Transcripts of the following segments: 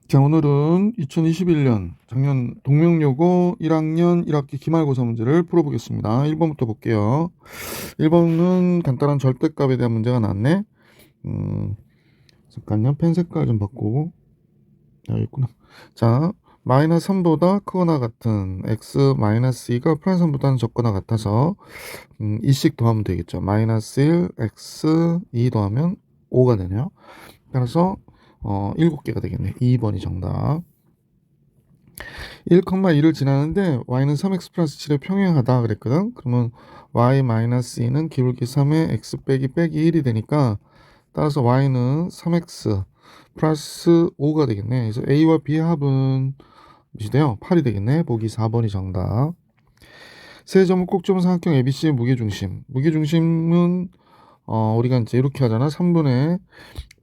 자, 오늘은 2021년 작년 동명여고 1학년 1학기 기말고사 문제를 풀어보겠습니다. 1번부터 볼게요. 1번은 간단한 절대값에 대한 문제가 나왔네. 잠깐요. 펜 색깔 좀 바꾸고. 여기 있구나. 자, 마이너스 3보다 크거나 같은 x 마이너스 2가 플러스 3보다는 적거나 같아서 2씩 더하면 되겠죠. 마이너스 1, x 2 더하면 5가 되네요. 따라서 7개가 되겠네. 2번이 정답. 1,2를 지나는데 y는 3x 플러스 7에 평행하다 그랬거든. 그러면 y-2는 기울기 3에 x 빼기 1이 되니까 따라서 y는 3x 플러스 5가 되겠네. 그래서 a와 b의 합은 몇이 돼요? 8이 되겠네. 보기 4번이 정답. 세 점을 꼭 집은 삼각형 ABC의 무게중심. 무게중심은 우리가 이제 이렇게 하잖아. 3분의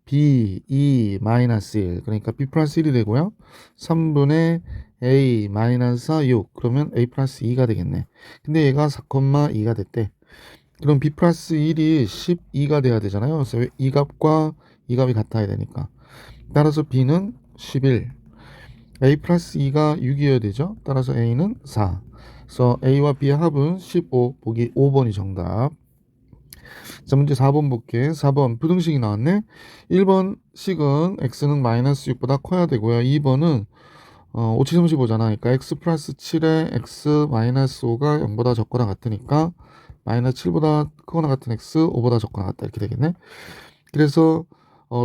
b, 2, 마이너스 1. 그러니까 b 플러스 1이 되고요. 3분의 a 마이너스 4, 6. 그러면 a 플러스 2가 되겠네. 근데 얘가 4,2가 됐대. 그럼 b 플러스 1이 12가 돼야 되잖아요. 그래서 이 값과 이 값이 같아야 되니까. 따라서 b는 11. a 플러스 2가 6이어야 되죠. 따라서 a는 4. 그래서 a와 b의 합은 15. 보기 5번이 정답. 자, 문제 4번 볼게. 4번 부등식이 나왔네. 1번 식은 x는 마이너스 6보다 커야 되고요. 2번은 5, 7, 35잖아. 그러니까 x 플러스 7에 x 마이너스 5가 0보다 적거나 같으니까 마이너스 7보다 크거나 같은 x 5보다 적거나 같다 이렇게 되겠네. 그래서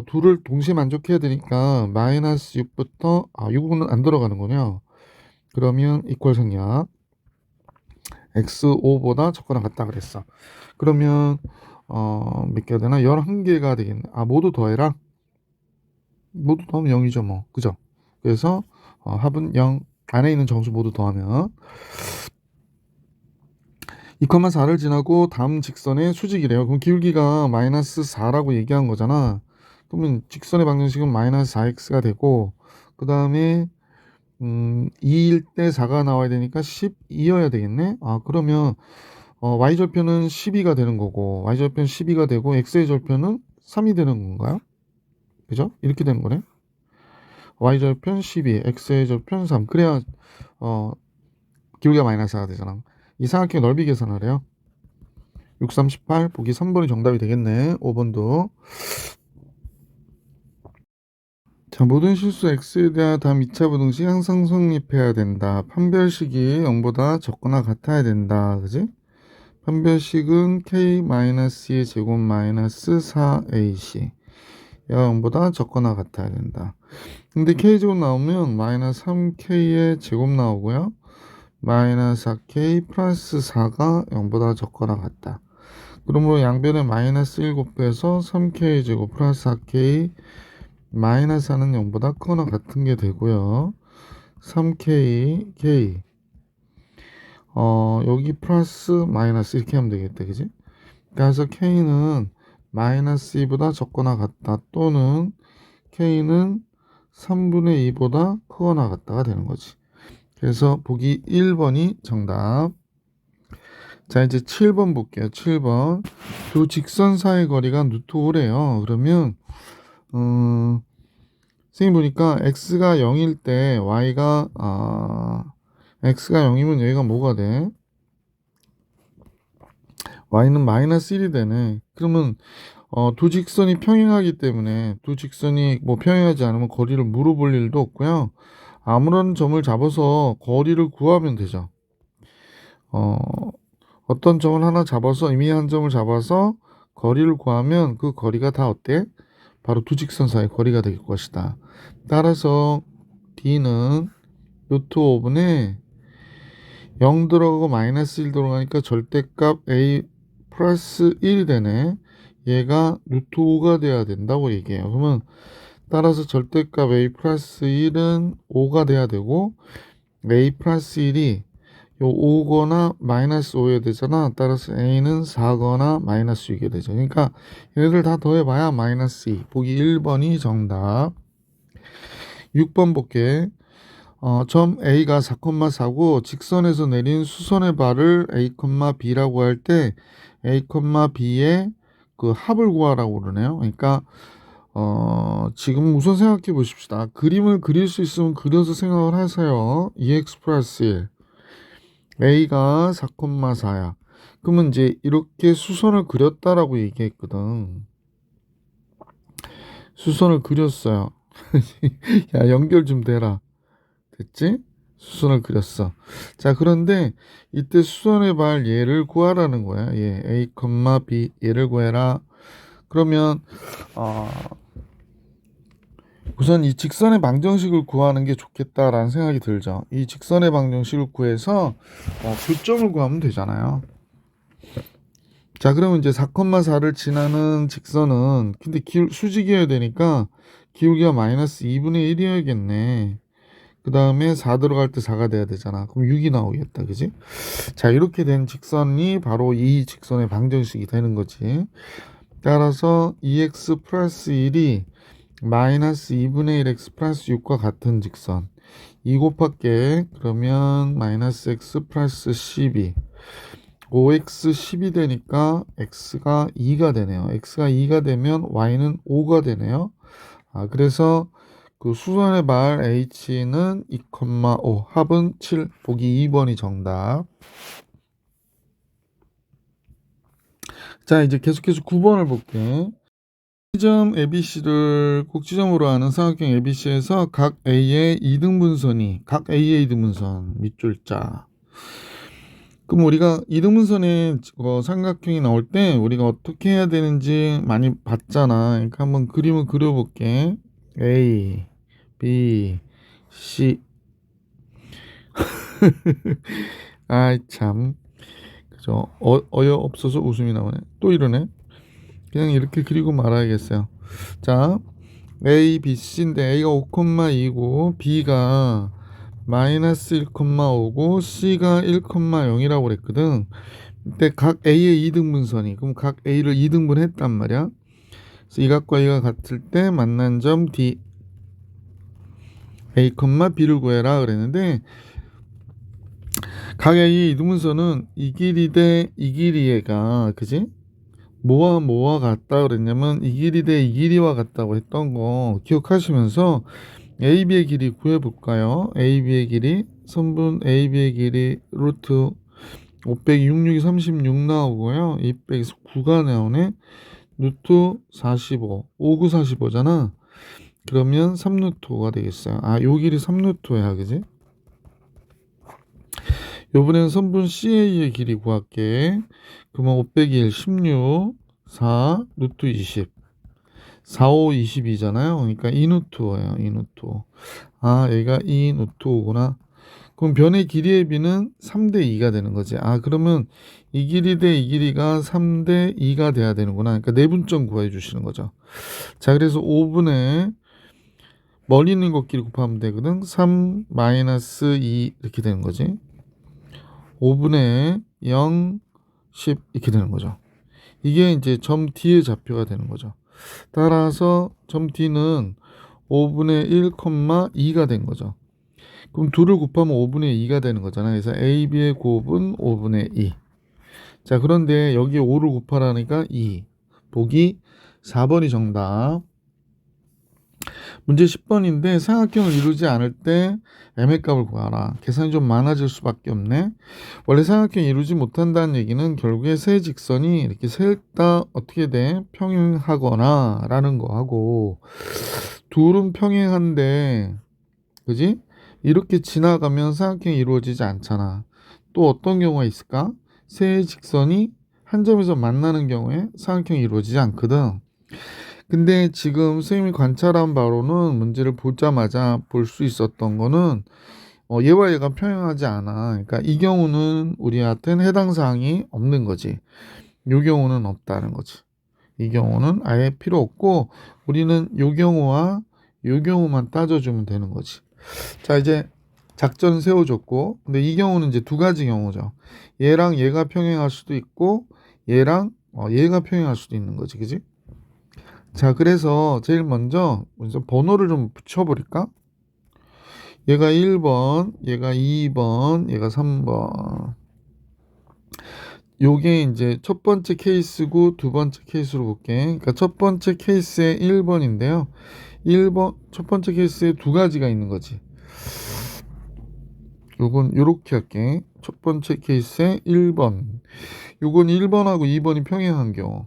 둘을 동시에 만족해야 되니까 마이너스 6부터 6은 안 들어가는군요. 그러면 이퀄 생략 x 5보다 적거나 같다 그랬어. 그러면 몇 개가 되나? 11개가 되겠네. 모두 더해라. 모두 더하면 0이죠, 뭐. 그죠? 그래서 합은 0. 안에 있는 정수 모두 더하면 2,4를 지나고 다음 직선의 수직이래요. 그럼 기울기가 마이너스 4라고 얘기한 거잖아. 그러면 직선의 방정식은 마이너스 4x가 되고 그 다음에 2일 때 4가 나와야 되니까 12여야 되겠네. 그러면 y절편은 12가 되는 거고 y절편 12가 되고 x의 절편은 3이 되는 건가요? 그죠? 이렇게 되는 거네. y절편 12, x의 절편 3. 그래야 기울기가 마이너스가 되잖아. 이 삼각형 넓이 계산하래요. 6, 38 보기 3번이 정답이 되겠네. 5번도. 자, 모든 실수 x에 대한 다음 2차 부등식 항상 성립해야 된다. 판별식이 0보다 적거나 같아야 된다. 그지? 판별식은 k-2의 제곱 마이너스 4ac. 얘가 0보다 적거나 같아야 된다. 근데 k제곱 나오면 마이너스 3k의 제곱 나오고요. 마이너스 4k 플러스 4가 0보다 적거나 같다. 그러므로 양변에 마이너스 1 곱해서 3k 제곱 플러스 4k 마이너스 4는 0보다 크거나 같은 게 되고요. 3k, k 여기 플러스 마이너스 이렇게 하면 되겠다. 그지? 그래서 k는 마이너스 2보다 적거나 같다. 또는 k는 3분의 2보다 크거나 같다가 되는 거지. 그래서 보기 1번이 정답. 자, 이제 7번 볼게요. 7번. 두 직선 사이 거리가 루트 5래요. 그러면 선생님 보니까 x가 0일 때 y가 x가 0이면 여기가 뭐가 돼? y는 마이너스 1이 되네. 그러면 두 직선이 평행하기 때문에 두 직선이 뭐 평행하지 않으면 거리를 물어볼 일도 없고요. 아무런 점을 잡아서 거리를 구하면 되죠. 어, 어떤 점을 하나 잡아서 이미 한 점을 잡아서 거리를 구하면 그 거리가 다 어때? 바로 두 직선 사이 거리가 될 것이다. 따라서 D는 루트 5분의 0 들어가고 마이너스 1 들어가니까 절대값 A 플러스 1이 되네. 얘가 루트 5가 돼야 된다고 얘기해요. 그러면 따라서 절대값 A 플러스 1은 5가 돼야 되고 A 플러스 1이 요 5거나 마이너스 5여야 되잖아. 따라서 A는 4거나 마이너스 6이 되죠. 그러니까 얘네들 다 더해봐야 마이너스 2. 보기 1번이 정답. 6번 볼게. 점 A가 4,4고 직선에서 내린 수선의 발을 A, B라고 할 때 A, B의 그 합을 구하라고 그러네요. 그러니까 지금 우선 생각해 보십시다. 그림을 그릴 수 있으면 그려서 생각을 하세요. 2x 플러스 1. a가 4,4야. 그러면 이제 이렇게 수선을 그렸다라고 얘기했거든. 수선을 그렸어요. 야, 연결 좀 되라. 됐지? 수선을 그렸어. 자, 그런데 이때 수선의 발 얘를 구하라는 거야. 얘 a, b 얘를 구해라. 그러면 우선 이 직선의 방정식을 구하는 게 좋겠다라는 생각이 들죠. 이 직선의 방정식을 구해서 교점을 구하면 되잖아요. 자, 그러면 이제 4,4를 지나는 직선은 근데 수직이어야 되니까 기울기가 마이너스 2분의 1이어야겠네. 그 다음에 4 들어갈 때 4가 돼야 되잖아. 그럼 6이 나오겠다. 그지? 자, 이렇게 된 직선이 바로 이 직선의 방정식이 되는 거지. 따라서 2x 플러스 1이 마이너스 2분의 1x 플러스 6과 같은 직선 2 곱할게. 그러면 마이너스 x 플러스 12 5x 10이 되니까 x가 2가 되네요. x가 2가 되면 y는 5가 되네요. 그래서 그 수선의 발 h는 2,5 합은 7 보기 2번이 정답. 자, 이제 계속해서 9번을 볼게. 지점 ABC를 꼭지점으로 하는 삼각형 ABC에서 각 A의 이등분선이 각 A의 이등분선 밑줄자. 그럼 우리가 이등분선의 삼각형이 나올 때 우리가 어떻게 해야 되는지 많이 봤잖아. 그러니까 한번 그림을 그려볼게. A, B, C. 아이 참, 그죠? 어여없어서 웃음이 나오네. 또 이러네. 그냥 이렇게 그리고 말아야겠어요. 자, A, B, C인데 A가 5,2고 B가 마이너스 1,5고 C가 1,0이라고 그랬거든. 근데 각 A의 이등분선이 그럼 각 A를 이등분했단 말이야. 그래서 이 각과 이가 같을 때 만난 점 D A, B를 구해라 그랬는데 각 A의 이등분선은 이 길이 대 이 길이가 그지? 뭐와 같다 그랬냐면 이 길이 대 이 길이와 같다고 했던 거 기억하시면서 AB의 길이 구해볼까요? AB의 길이 선분 AB의 길이 루트 5 빼기 6, 6이 36 나오고요. 2 빼기 9가 나오네. 루트 45 5, 9, 45잖아. 그러면 3루트 5가 되겠어요. 요 길이 3루트야 그지? 요번엔 선분 CA의 길이 구할게. 그러면 5 빼기 1 16 4 루트 20 4, 5, 22잖아요. 그러니까 2루트5예요. 2루트5. 얘가 2루트5구나. 그럼 변의 길이의 비는 3대 2가 되는 거지. 그러면 이 길이 대 이 길이가 3대 2가 돼야 되는구나. 그러니까 내분점 구해 주시는 거죠. 자, 그래서 5분의 멀리 있는 것끼리 곱하면 되거든. 3 마이너스 2 이렇게 되는 거지. 5분의 0, 10 이렇게 되는 거죠. 이게 이제 점 D의 좌표가 되는 거죠. 따라서 점 D는 5분의 1,2가 된 거죠. 그럼 2를 곱하면 5분의 2가 되는 거잖아요. 그래서 AB의 곱은 5분의 2. 자, 그런데 여기 5를 곱하라니까 2. 보기 4번이 정답. 문제 10번인데 삼각형을 이루지 않을 때 M의 값을 구하라. 계산이 좀 많아질 수밖에 없네. 원래 삼각형 이루지 못한다는 얘기는 결국에 세 직선이 이렇게 셋 다 어떻게 돼? 평행하거나 라는 거하고 둘은 평행한데 그지? 이렇게 지나가면 삼각형이 이루어지지 않잖아. 또 어떤 경우가 있을까? 세 직선이 한 점에서 만나는 경우에 삼각형이 이루어지지 않거든. 근데 지금 선생님이 관찰한 바로는 문제를 보자마자 볼 수 있었던 거는 얘와 얘가 평행하지 않아. 그러니까 이 경우는 우리한테는 해당 사항이 없는 거지. 이 경우는 없다는 거지. 이 경우는 아예 필요 없고 우리는 이 경우와 이 경우만 따져주면 되는 거지. 자, 이제 작전 세워줬고 근데 이 경우는 이제 두 가지 경우죠. 얘랑 얘가 평행할 수도 있고 얘랑 얘가 평행할 수도 있는 거지. 그지? 자, 그래서 제일 먼저 번호를 좀 붙여버릴까? 얘가 1번, 얘가 2번, 얘가 3번. 요게 이제 첫 번째 케이스고 두 번째 케이스로 볼게. 그러니까 첫 번째 케이스의 1번인데요. 1번 첫 번째 케이스에 두 가지가 있는 거지. 요건 요렇게 할게. 첫 번째 케이스에 1번. 요건 1번하고 2번이 평행한 경우.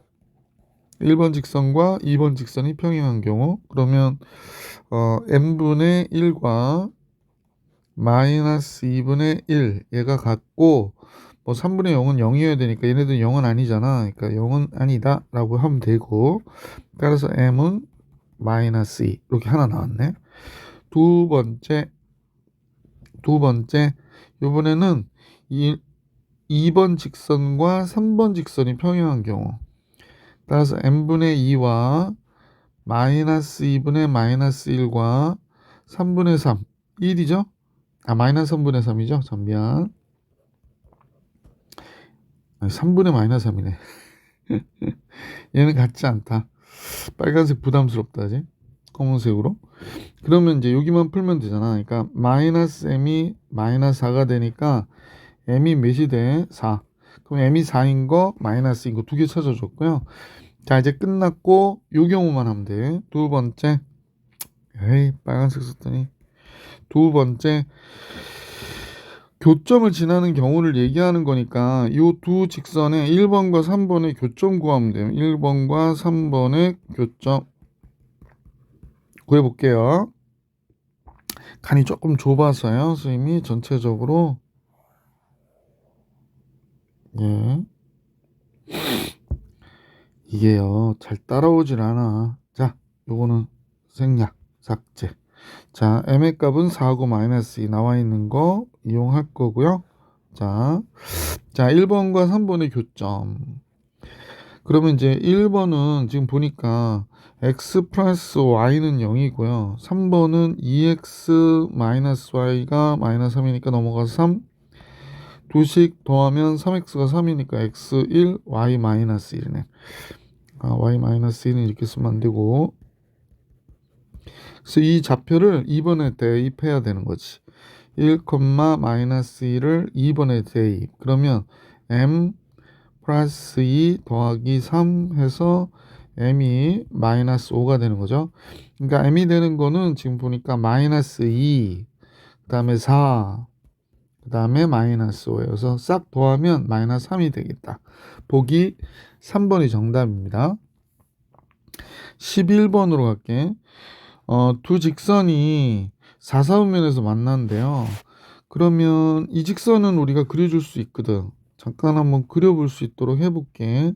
1번 직선과 2번 직선이 평행한 경우. 그러면 n분의 1과 마이너스 2분의 1 얘가 같고 뭐 3분의 0은 0이어야 되니까 얘네들은 0은 아니잖아. 그러니까 0은 아니다 라고 하면 되고, 따라서 m은 마이너스 2 이렇게 하나 나왔네. 두 번째 이번에는 2번 직선과 3번 직선이 평행한 경우, 따라서 n분의 2와 마이너스 2분의 마이너스 1과 3분의 3 1이죠. 마이너스 3분의 3이죠. 미안. 3분의 마이너스 3이네. 얘는 같지 않다. 빨간색 부담스럽다, 지 검은색으로. 그러면 이제 여기만 풀면 되잖아. 그러니까 마이너스 m이 마이너스 4가 되니까 m이 몇이 돼? 4. 그럼 m이 4인 거 마이너스인 거 두 개 찾아줬고요. 자, 이제 끝났고 요 경우만 하면 돼. 두 번째. 에이, 빨간색 썼더니. 두 번째. 교점을 지나는 경우를 얘기하는 거니까 이 두 직선의 1번과 3번의 교점 구하면 돼요. 1번과 3번의 교점 구해볼게요. 칸이 조금 좁아서요. 선생님이 전체적으로 이게요 잘 따라오질 않아. 자, 요거는 생략 삭제. 자, m의 값은 4하고 마이너스 2 나와 있는 거 이용할 거고요. 자 1번과 3번의 교점. 그러면 이제 1번은 지금 보니까 x 플러스 y는 0이고요. 3번은 2x 마이너스 y가 마이너스 3이니까 넘어가서 3. 두씩 더하면 3x가 3이니까 x 1, y 마이너스 1이네. y 마이너스 1은 이렇게 쓰면 안 되고. 그래서 이 좌표를 2번에 대입해야 되는 거지. 1, 마이너스 1을 2번에 대입. 그러면 m 플러스 2 더하기 3 해서 m이 마이너스 5가 되는 거죠. 그러니까 m이 되는 거는 지금 보니까 마이너스 2, 그 다음에 4, 그 다음에 마이너스 5여서 싹 더하면 마이너스 3이 되겠다. 보기 3번이 정답입니다. 11번으로 갈게. 두 직선이 4사분면에서 만난대요. 그러면 이 직선은 우리가 그려줄 수 있거든. 잠깐 한번 그려볼 수 있도록 해볼게.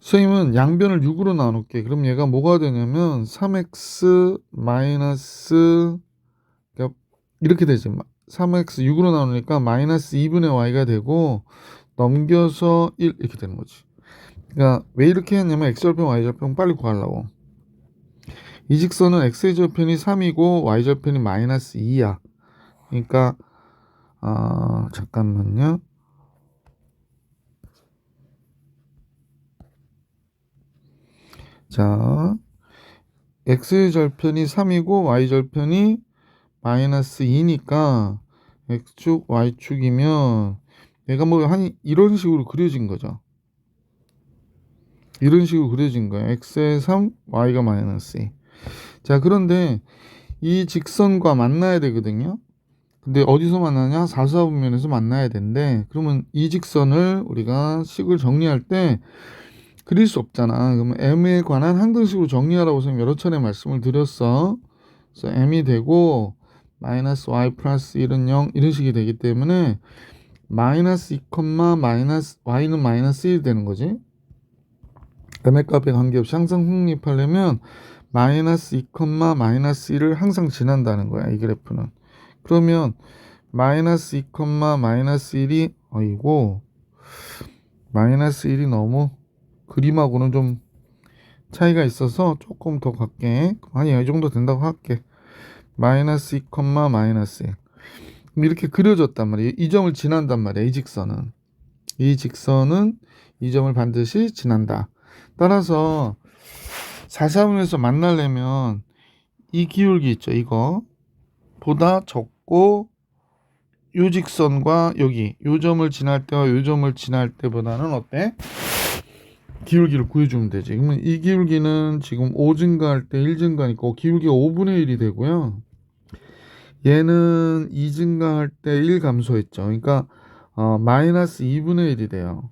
선생님은 양변을 6으로 나눌게. 그럼 얘가 뭐가 되냐면 3x 마이너스 이렇게 되지. 3x 6으로 나누니까 마이너스 2분의 y가 되고 넘겨서 1 이렇게 되는 거지. 그러니까 왜 이렇게 했냐면 x절편 y절편 빨리 구하려고. 이 직선은 x절편이 3이고 y절편이 마이너스 2야. 그러니까 잠깐만요. 자, x절편이 3이고 y절편이 마이너스 2니까 x축 y축이면 얘가 뭐 한 이런 식으로 그려진 거죠. 이런 식으로 그려진 거예요. x에 3, y가 마이너스 2. 자, 그런데 이 직선과 만나야 되거든요. 근데 어디서 만나냐? 4사분면에서 만나야 되는데, 그러면 이 직선을 우리가 식을 정리할 때 그릴 수 없잖아. 그러면 m에 관한 항등식으로 정리하라고 선생님 여러 차례 말씀을 드렸어. 그래서 m이 되고 마이너스 y 플러스 1은 0 이런 식이 되기 때문에 마이너스 2, 마이너스 y는 마이너스 1이 되는 거지. m의 값에 관계없이 항상 성립하려면 마이너스 2, 마이너스 1을 항상 지난다는 거야. 이 그래프는. 그러면 마이너스 2, 마이너스 1이 어이고 마이너스 1이 너무 그림하고는 좀 차이가 있어서 조금 더 갈게. 아니, 이 정도 된다고 할게. 마이너스 2, 마이너스 1. 이렇게 그려졌단 말이에요. 이 점을 지난단 말이에요. 이 직선은 이 점을 반드시 지난다. 따라서 4사분면에서 만나려면 이 기울기 있죠. 이거 보다 적고 요 직선과 여기 요 점을 지날 때와 요 점을 지날 때보다는 어때? 기울기를 구해주면 되지. 그러면 이 기울기는 지금 5 증가할 때 1 증가니까 기울기가 5분의 1이 되고요. 얘는 2 증가할 때 1 감소했죠. 그러니까 마이너스 2분의 1이 돼요.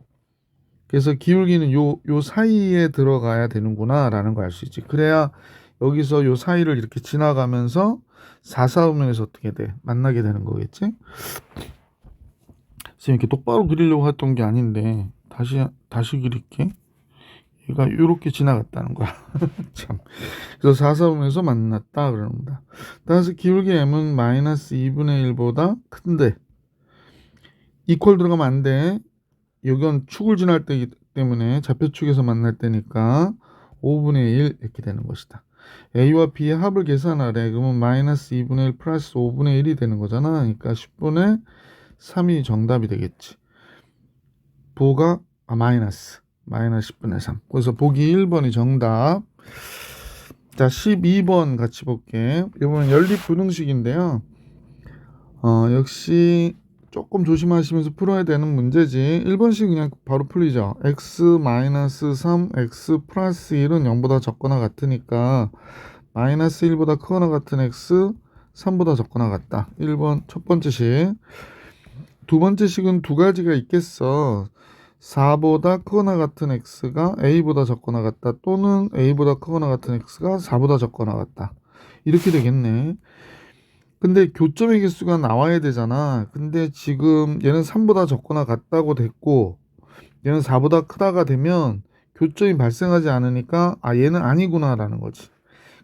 그래서 기울기는 요 사이에 들어가야 되는구나 라는 걸 알 수 있지. 그래야 여기서 요 사이를 이렇게 지나가면서 4사분면에서 어떻게 돼? 만나게 되는 거겠지? 지금 이렇게 똑바로 그리려고 했던 게 아닌데 다시 그릴게. 얘가 이렇게 지나갔다는 거야. 참. 그래서 4사분면에서 만났다 그럽니다. 따라서 기울기 m은 마이너스 2분의 1보다 큰데 이퀄 들어가면 안 돼. 여기는 축을 지날 때이기 때문에 좌표축에서 만날 때니까 5분의 1 이렇게 되는 것이다. A와 B의 합을 계산하래. 그러면 마이너스 2분의 1 플러스 5분의 1이 되는 거잖아. 그러니까 10분의 3이 정답이 되겠지. 보가 마이너스 10분의 3. 그래서 보기 1번이 정답. 자, 12번 같이 볼게. 이번엔 연립분응식인데요. 역시 조금 조심하시면서 풀어야 되는 문제지. 1번식 그냥 바로 풀리죠. x-3 x 플러스 1은 0보다 적거나 같으니까 마이너스 1보다 크거나 같은 x 3보다 적거나 같다. 1번 첫 번째 식. 두 번째 식은 두 가지가 있겠어. 4보다 크거나 같은 x가 a보다 적거나 같다. 또는 a보다 크거나 같은 x가 4보다 적거나 같다. 이렇게 되겠네. 근데 교점의 개수가 나와야 되잖아. 근데 지금 얘는 3보다 적거나 같다고 됐고 얘는 4보다 크다가 되면 교점이 발생하지 않으니까 얘는 아니구나 라는 거지.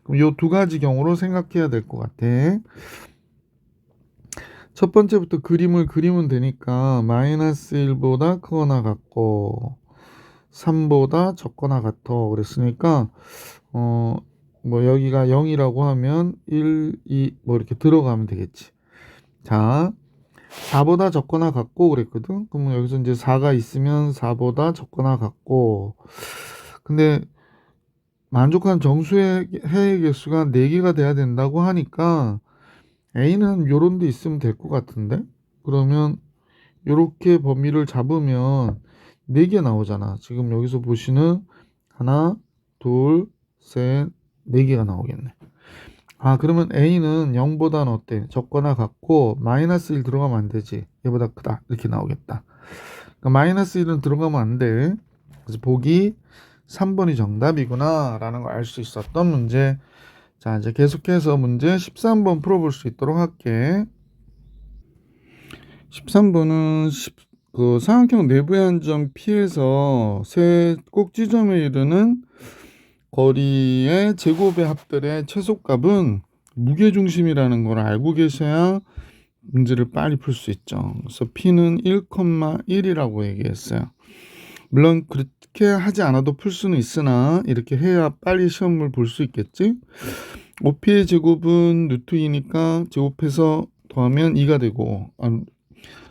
그럼 요 두 가지 경우로 생각해야 될 것 같아. 첫 번째부터 그림을 그리면 되니까 마이너스 1보다 크거나 같고 3보다 적거나 같아 그랬으니까 뭐 여기가 0이라고 하면 1, 2 뭐 이렇게 들어가면 되겠지. 자, 4보다 적거나 같고 그랬거든. 그러면 여기서 이제 4가 있으면 4보다 적거나 같고, 근데 만족한 정수의 해의 개수가 4개가 돼야 된다고 하니까 A는 요런 데 있으면 될 것 같은데. 그러면 요렇게 범위를 잡으면 4개 나오잖아. 지금 여기서 보시는 하나, 둘, 셋, 4개가 나오겠네. 그러면 A는 0보다는 어때? 적거나 같고 마이너스 1 들어가면 안 되지. 얘보다 크다. 이렇게 나오겠다. 그러니까 마이너스 1은 들어가면 안 돼. 그래서 보기 3번이 정답이구나 라는 걸 알 수 있었던 문제. 자, 이제 계속해서 문제 13번 풀어볼 수 있도록 할게. 13번은 그 삼각형 내부의 한 점 P에서 세 꼭지점에 이르는 거리의 제곱의 합들의 최소값은 무게중심이라는 걸 알고 계셔야 문제를 빨리 풀 수 있죠. 그래서 P는 1,1이라고 얘기했어요. 물론 그렇게 하지 않아도 풀 수는 있으나 이렇게 해야 빨리 시험을 볼 수 있겠지. OP의 제곱은 루트 2니까 제곱해서 더하면 2가 되고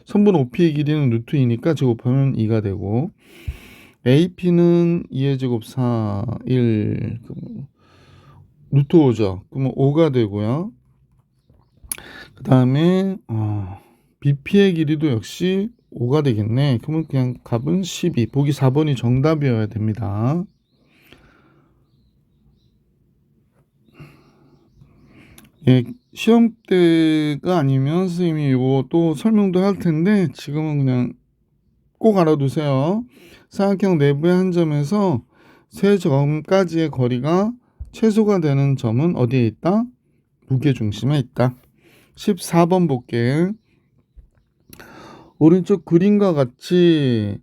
선분 OP의 길이는 루트 2니까 제곱하면 2가 되고 AP는 2의 제곱 4, 1, 루트 5죠. 그러면 5가 되고요. 그 다음에 BP의 길이도 역시 5가 되겠네. 그러면 그냥 값은 12. 보기 4번이 정답이어야 됩니다. 예, 시험 때가 아니면 선생님이 이거 또 설명도 할 텐데 지금은 그냥 꼭 알아두세요. 삼각형 내부의 한 점에서 세 점까지의 거리가 최소가 되는 점은 어디에 있다? 무게중심에 있다. 14번 볼게. 오른쪽 그림과 같이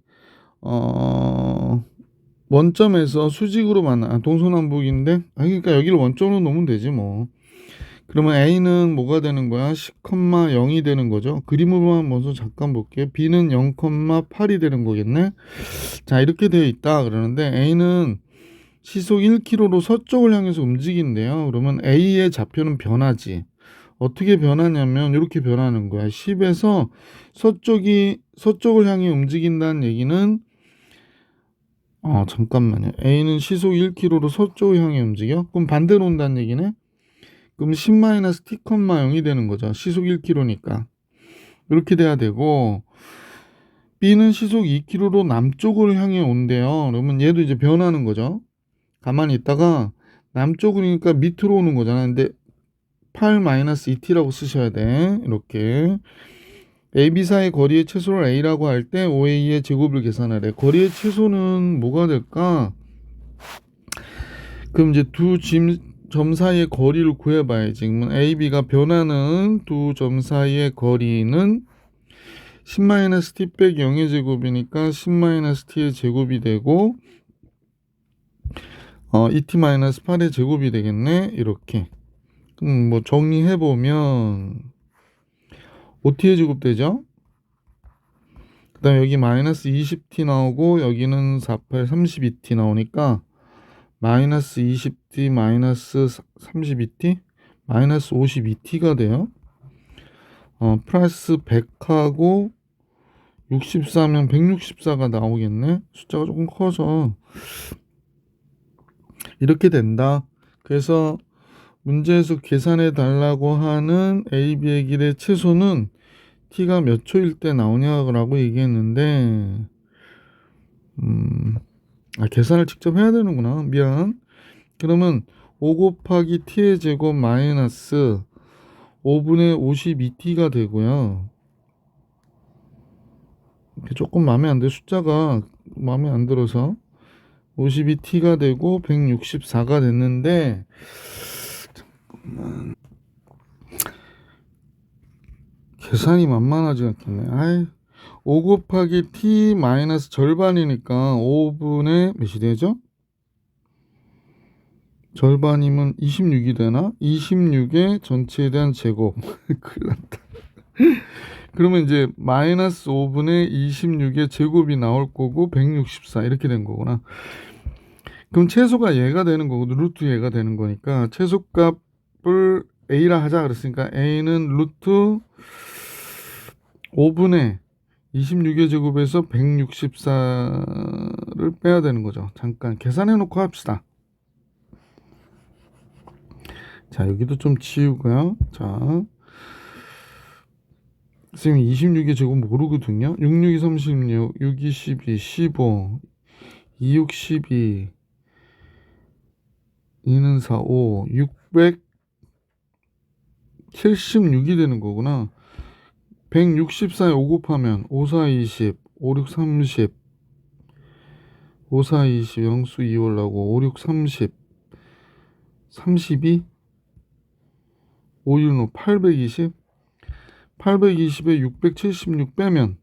원점에서 수직으로 만나 동서남북인데 그러니까 여기를 원점으로 놓으면 되지 뭐. 그러면 A는 뭐가 되는 거야? 10,0이 되는 거죠. 그림으로만 먼저 잠깐 볼게요. B는 0,8이 되는 거겠네. 자, 이렇게 되어 있다 그러는데 A는 시속 1km로 서쪽을 향해서 움직인대요. 그러면 A의 좌표는 변하지. 어떻게 변하냐면 이렇게 변하는 거야. 10에서 서쪽을 향해 움직인다는 얘기는 잠깐만요. A는 시속 1km로 서쪽을 향해 움직여? 그럼 반대로 온다는 얘기네. 그럼 10-t,0이 되는 거죠. 시속 1km니까. 이렇게 돼야 되고, B는 시속 2km로 남쪽으로 향해 온대요. 그러면 얘도 이제 변하는 거죠. 가만히 있다가 남쪽이니까 밑으로 오는 거잖아. 근데 8-2t라고 쓰셔야 돼. 이렇게. A, B 사이 거리의 최소를 A라고 할 때 OA의 제곱을 계산하래. 거리의 최소는 뭐가 될까? 그럼 이제 두 점 사이의 거리를 구해봐야지. 그러면 A, B가 변하는 두 점 사이의 거리는 10-t 빼기 0의 제곱이니까 10-t의 제곱이 되고 2t-8의 제곱이 되겠네. 이렇게. 그럼 뭐 정리해보면 5t의 제곱 되죠? 그 다음에 여기 마이너스 20t 나오고 여기는 48, 32t 나오니까 마이너스 20t 마이너스 32t 마이너스 52t가 돼요. 플러스 100하고 64면 164가 나오겠네. 숫자가 조금 커서 이렇게 된다. 그래서 문제에서 계산해 달라고 하는 A, B의 길의 최소는 t가 몇 초일 때 나오냐고 얘기했는데 계산을 직접 해야 되는구나. 미안. 그러면 5 곱하기 t의 제곱 마이너스 5분의 52t가 되고요. 조금 마음에 안 돼. 숫자가 마음에 안 들어서 52t가 되고 164가 됐는데 잠깐만. 계산이 만만하지 않겠네. 5 곱하기 t 마이너스 절반이니까 5분의 몇이 되죠? 절반이면 26이 되나? 26의 전체에 대한 제곱. 큰일 났다. 그러면 이제 마이너스 5분의 26의 제곱이 나올 거고 164 이렇게 된 거구나. 그럼 최소가 얘가 되는 거고 루트 얘가 되는 거니까 최소값을 A라 하자 그랬으니까 A는 루트 5분의 26의 제곱에서 164를 빼야 되는 거죠. 잠깐 계산해 놓고 합시다. 자, 여기도 좀 지우고요. 자, 선생님이 26의 제곱 모르거든요. 6, 6이 36, 6, 2, 12, 15, 2, 6, 12, 2는 4, 5, 676이 되는 거구나. 164에 5 곱하면 5, 4, 20, 5, 6, 30, 5, 4, 20, 영수 2 올라오고 5, 6, 30, 32, 5, 6, 820, 820에 676 빼면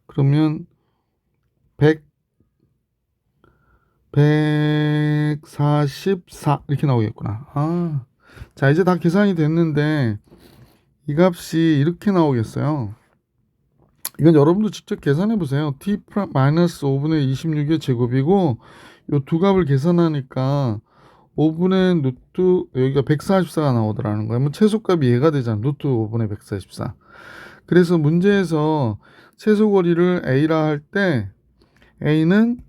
그러면 144 이렇게 나오겠구나. 자, 이제 다 계산이 됐는데 이 값이 이렇게 나오겠어요. 이건 여러분도 직접 계산해 보세요. t-5분의 26의 제곱이고 이 두 값을 계산하니까 5분의 루트 여기가 144가 나오더라는 거예요. 뭐 최소값이 얘가 되잖아. 루트 5분의 144. 그래서 문제에서 최소거리를 A라 할 때 A는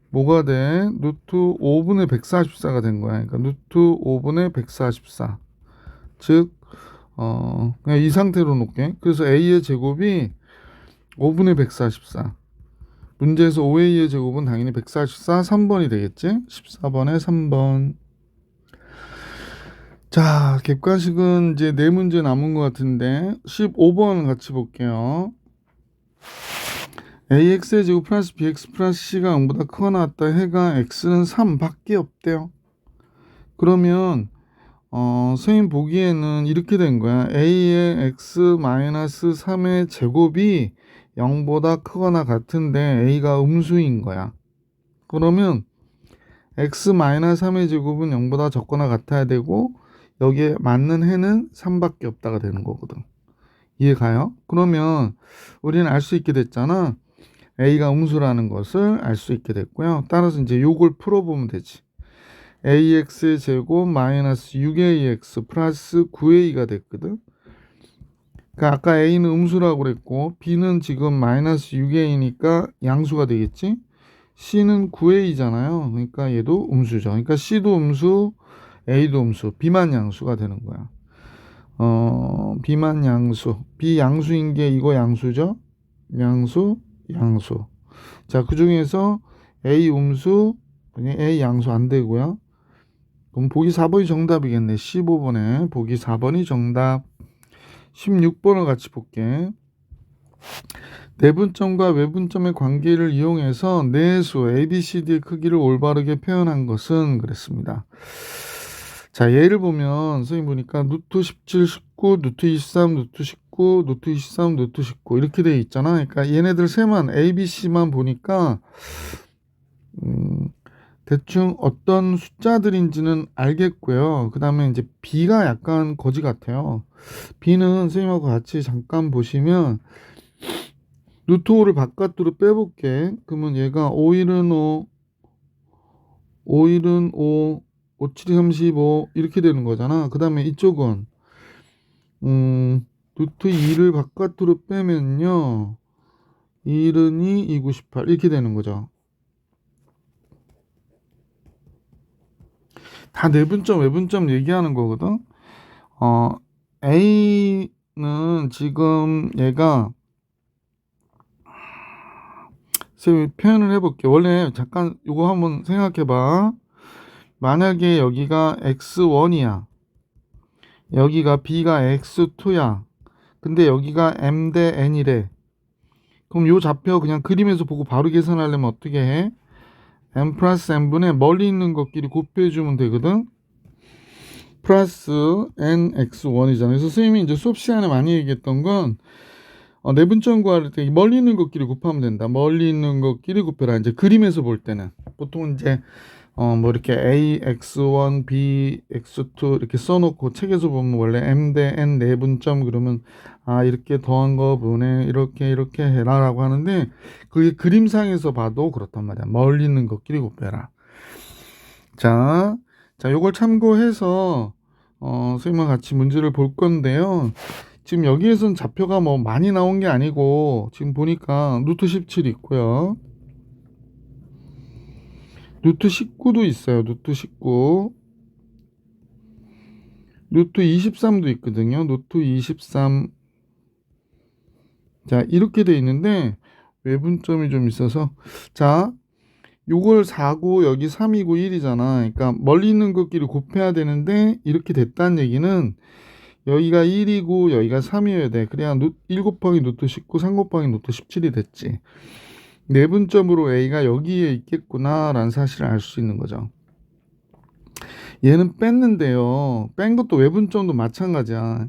뭐가 돼? 루트 5분의 144가 된 거야. 그러니까 루트 5분의 144. 즉 그냥 이 상태로 놓게. 그래서 A의 제곱이 5분의 144. 문제에서 5A의 제곱은 당연히 144, 3번이 되겠지? 14번에 3번. 자, 객관식은 이제 4문제 남은 것 같은데 15번 같이 볼게요. AX의 제곱 플러스 BX 플러스 C가 0보다 크거나 같다 해가 X는 3밖에 없대요. 그러면 선생님 보기에는 이렇게 된 거야. A의 X-3의 제곱이 0보다 크거나 같은데 A가 음수인 거야. 그러면 X-3의 제곱은 0보다 적거나 같아야 되고 여기에 맞는 해는 3밖에 없다가 되는 거거든. 이해가요? 그러면 우리는 알 수 있게 됐잖아. A가 음수라는 것을 알 수 있게 됐고요. 따라서 이제 요걸 풀어보면 되지. AX의 제곱 마이너스 6AX 플러스 9A가 됐거든. 그러니까 아까 A는 음수라고 그랬고 B는 지금 마이너스 6A니까 양수가 되겠지. C는 9A잖아요. 그러니까 얘도 음수죠. 그러니까 C도 음수, A도 음수, B만 양수가 되는 거야. B만 양수, B 양수인 게 이거 양수죠? 양수, 양수. 자, 그 중에서 A 음수, A 양수 안 되고요. 그럼 보기 4번이 정답이겠네. 15번에 보기 4번이 정답. 16번을 같이 볼게. 내분점과 외분점의 관계를 이용해서 내수 ABCD의 크기를 올바르게 표현한 것은 그랬습니다. 자, 예를 보면 선생님 보니까 루트 17, 19, 루트 23, 루트 19, 루트 23, 루트 19 이렇게 돼 있잖아. 그러니까 얘네들 세만 ABC만 보니까 대충 어떤 숫자들인지는 알겠고요. 그 다음에 이제 B가 약간 거지 같아요. B는 선생님하고 같이 잠깐 보시면 루트 5를 바깥으로 빼볼게. 그러면 얘가 5일은 5, 5일은 5, 5, 7이 35 이렇게 되는 거잖아. 그 다음에 이쪽은 루트 2를 바깥으로 빼면요 1은 2, 2, 98 이렇게 되는 거죠. 다 내분점 외분점 얘기하는 거거든. A는 지금 얘가 쌤이 표현을 해볼게. 원래 잠깐 이거 한번 생각해봐. 만약에 여기가 x1이야. 여기가 b가 x2야. 근데 여기가 m 대 n이래. 그럼 요 좌표 그냥 그림에서 보고 바로 계산하려면 어떻게 해? m 플러스 n분의 멀리 있는 것끼리 곱해주면 되거든. 플러스 nx1이잖아. 그래서 선생님이 이제 수업 시간에 많이 얘기했던 건 내분점 구할 때 멀리 있는 것끼리 곱하면 된다. 멀리 있는 것끼리 곱해라. 이제 그림에서 볼 때는 보통 이제 뭐 이렇게 A, X1, B, X2 이렇게 써놓고 책에서 보면 원래 M 대 N 내분점 그러면 이렇게 더한 거 분해 이렇게 해라라고 하는데 그게 그림상에서 봐도 그렇단 말이야. 멀리 있는 것끼리 곱해라. 자, 요걸 참고해서 선생님과 같이 문제를 볼 건데요. 지금 여기에선 좌표가 뭐 많이 나온 게 아니고 지금 보니까 루트 17 있고요. 루트 19도 있어요. 루트 19. 루트 23도 있거든요. 루트 23. 자, 이렇게 돼 있는데 외분점이 좀 있어서 자, 요걸 4고 여기 3이고 1이잖아. 그러니까 멀리 있는 것끼리 곱해야 되는데 이렇게 됐다는 얘기는 여기가 1이고 여기가 3이어야 돼. 그래야 1 곱하기 루트 19, 3 곱하기 루트 17이 됐지. 내분점으로 A가 여기에 있겠구나 라는 사실을 알 수 있는 거죠. 얘는 뺐는데요. 뺀 것도 외분점도 마찬가지야.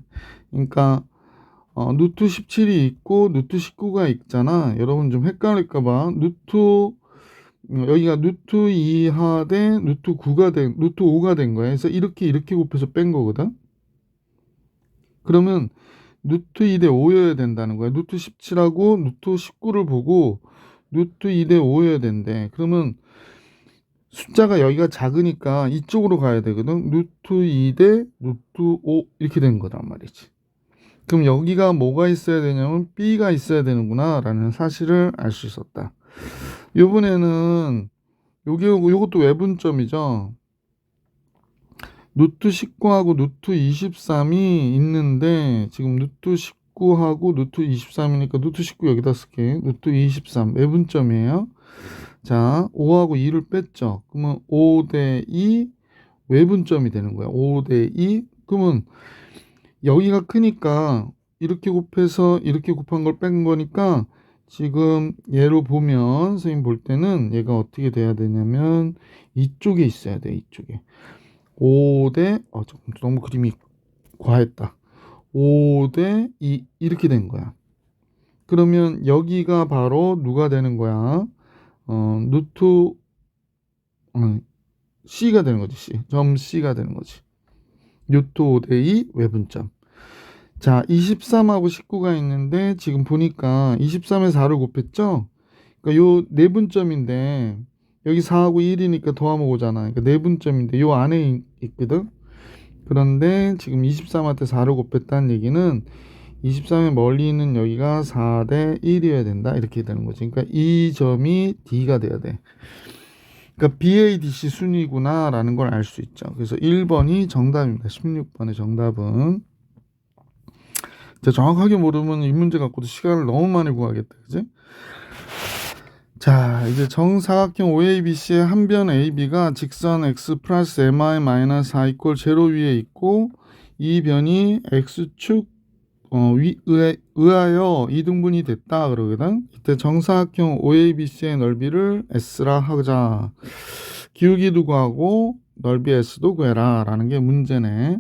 그러니까 루트 17이 있고 루트 19가 있잖아. 여러분 좀 헷갈릴까봐 여기가 루트 2하 대 루트 9가 된 루트 5가 된 거야. 그래서 이렇게 곱해서 뺀 거거든. 그러면 루트 2 대 5여야 된다는 거야. 루트 17하고 루트 19를 보고 루트 2 대 5여야 된대. 그러면 숫자가 여기가 작으니까 이쪽으로 가야 되거든. 루트 2 대 루트 5 이렇게 된 거란 말이지. 그럼 여기가 뭐가 있어야 되냐면 B가 있어야 되는구나 라는 사실을 알 수 있었다. 이번에는 요것도 외분점이죠. 루트 19하고 루트 23이 있는데 지금 루트 19하고 루트 23이니까 루트 19 여기다 쓸게. 루트 23 외분점이에요. 자, 5하고 2를 뺐죠. 그러면 5 대 2 외분점이 되는 거야. 5 대 2. 그러면 여기가 크니까 이렇게 곱해서 이렇게 곱한 걸 뺀 거니까 지금 얘로 보면 선생님 볼 때는 얘가 어떻게 돼야 되냐면 이쪽에 있어야 돼. 이쪽에. 5 대 너무 그림이 과했다. 5 대 2 이렇게 된 거야. 그러면 여기가 바로 누가 되는 거야? 루트 C가 되는 거지. C. 점 C가 되는 거지. 루트 5 대 2 외분점. 자, 23하고 19가 있는데 지금 보니까 23에 4를 곱했죠? 그러니까 요 내분점인데 여기 4하고 1이니까 더하면 5잖아. 그러니까 내분점인데 요 안에 있거든. 그런데 지금 23한테 4를 곱했다는 얘기는 23의 멀리 있는 여기가 4 대 1이어야 된다. 이렇게 되는 거지. 그러니까 이 점이 D가 돼야 돼. 그러니까 BADC 순위구나 라는 걸 알 수 있죠. 그래서 1번이 정답입니다. 16번의 정답은. 정확하게 모르면 이 문제 갖고도 시간을 너무 많이 구하겠다, 그지? 자, 이제 정사각형 OABC의 한 변 AB가 직선 x 플러스 mi 마이너스 4 이퀄 제로 위에 있고 이 변이 x축 의하여 이등분이 됐다 그러거든. 이때 정사각형 OABC의 넓이를 S라 하자. 기울기도 구하고 넓이 S도 구해라 라는 게 문제네.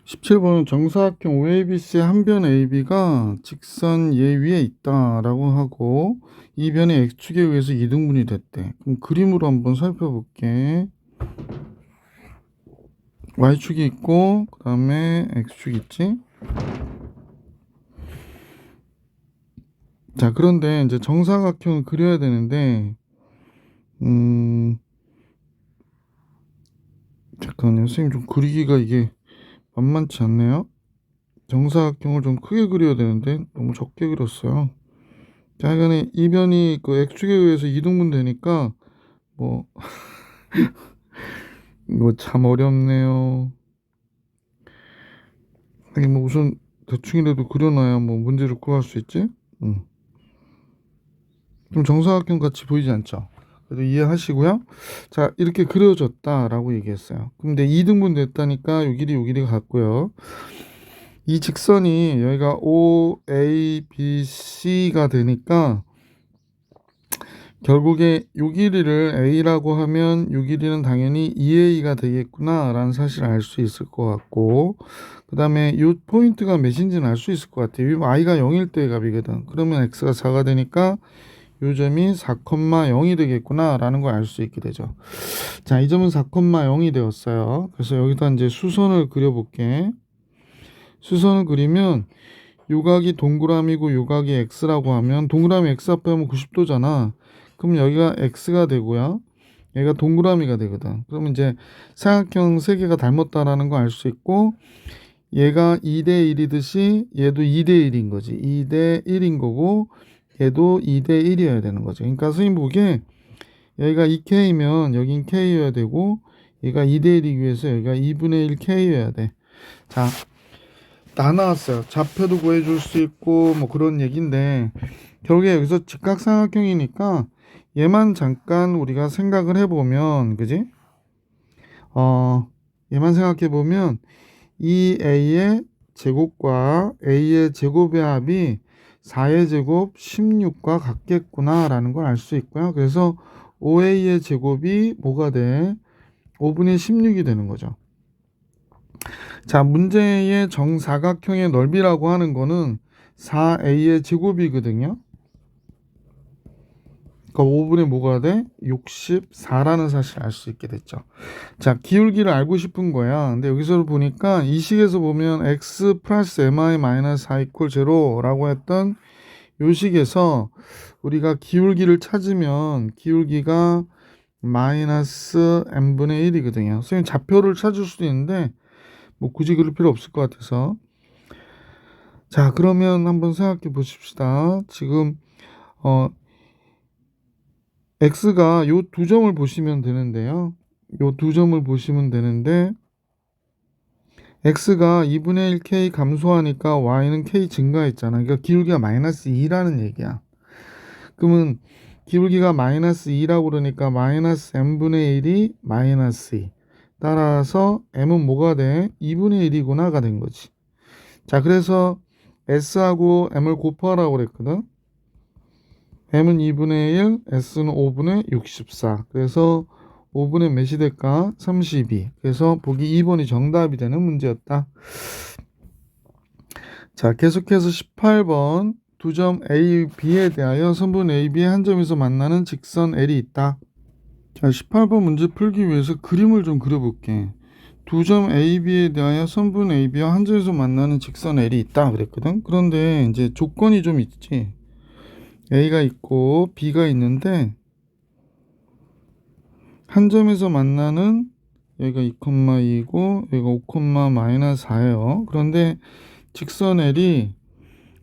17번은 정사각형 OABC의 한 변 AB가 직선 얘 위에 있다라고 하고 이 변이 X축에 의해서 이등분이 됐대. 그럼 그림으로 한번 살펴볼게. Y축이 있고 그 다음에 X축이 있지. 자, 그런데 이제 정사각형을 그려야 되는데 잠깐만요. 선생님 좀 그리기가 이게 만만치 않네요. 정사각형을 좀 크게 그려야 되는데 너무 적게 그렸어요. 자, 이거는 이 변이 그 X축에 의해서 이등분 되니까 뭐 이거 참 어렵네요. 아니 뭐 우선 대충이라도 그려놔야 뭐 문제를 구할 수 있지. 좀 정사각형 같이 보이지 않죠? 그래도 이해하시고요. 자, 이렇게 그려졌다라고 얘기했어요. 근데 2등분 됐다니까 요 길이가 같고요. 이 직선이 여기가 OABC가 되니까 결국에 요 길이를 A라고 하면 요 길이는 당연히 2A가 되겠구나 라는 사실을 알 수 있을 것 같고 그 다음에 요 포인트가 몇인지는 알 수 있을 것 같아요. I가 0일 때의 값이거든. 그러면 X가 4가 되니까 요 점이 4,0이 되겠구나 라는 걸 알 수 있게 되죠. 자, 이 점은 4,0이 되었어요. 그래서 여기다 이제 수선을 그려볼게. 수선을 그리면 요각이 동그라미고 요각이 X라고 하면 동그라미 X 앞에 하면 90도잖아. 그럼 여기가 X가 되고요. 얘가 동그라미가 되거든. 그러면 이제 삼각형 세 개가 닮았다라는 거 알 수 있고 얘가 2대 1이듯이 얘도 2대 1인 거지. 2대 1인 거고 얘도 2대 1이어야 되는 거죠. 그러니까 선생님 보기에 여기가 2K면 여긴 K여야 되고 얘가 2대 1이기 위해서 여기가 2분의 1 K여야 돼. 자, 다 나왔어요. 좌표도 구해줄 수 있고 뭐 그런 얘기인데 결국에 여기서 직각삼각형이니까 얘만 잠깐 우리가 생각을 해보면 그지? 얘만 생각해보면 이 A의 제곱과 A의 제곱의 합이 4의 제곱 16과 같겠구나 라는 걸 알 수 있고요. 그래서 5A의 제곱이 뭐가 돼? 5분의 16이 되는 거죠. 자, 문제의 정사각형의 넓이라고 하는 거는 4A의 제곱이거든요. 그러니까 5분의 뭐가 돼? 64라는 사실을 알 수 있게 됐죠. 자, 기울기를 알고 싶은 거야. 근데 여기서 보니까 이 식에서 보면 x 플러스 mi 마이너스 4 이퀄 제로라고 했던 요 식에서 우리가 기울기를 찾으면 기울기가 마이너스 n분의 1이거든요. 선생님 좌표를 찾을 수도 있는데 뭐 굳이 그럴 필요 없을 것 같아서. 자, 그러면 한번 생각해 보십시다. 지금 x가 요 두 점을 보시면 되는데요. 요 두 점을 보시면 되는데 x가 2분의 1 k 감소하니까 y는 k 증가했잖아. 그러니까 기울기가 마이너스 2라는 얘기야. 그러면 기울기가 마이너스 2라고 그러니까 마이너스 n분의 1이 마이너스 2. 따라서 m은 뭐가 돼? 2분의 1이구나가 된 거지. 자, 그래서 s하고 m을 곱하라고 그랬거든. m은 2분의 1, s는 5분의 64. 그래서 5분의 몇이 될까? 32. 그래서 보기 2번이 정답이 되는 문제였다. 자, 계속해서 18번 두 점 A, B에 대하여 선분 A, B의 한 점에서 만나는 직선 L이 있다. 자, 18번 문제 풀기 위해서 그림을 좀 그려볼게. 두 점 A, B에 대하여 선분 A, B와 한 점에서 만나는 직선 L이 있다 그랬거든. 그런데 이제 조건이 좀 있지. A가 있고 B가 있는데 한 점에서 만나는 여기가 2,2고 여기가 5, 마이너스 4예요. 그런데 직선 L이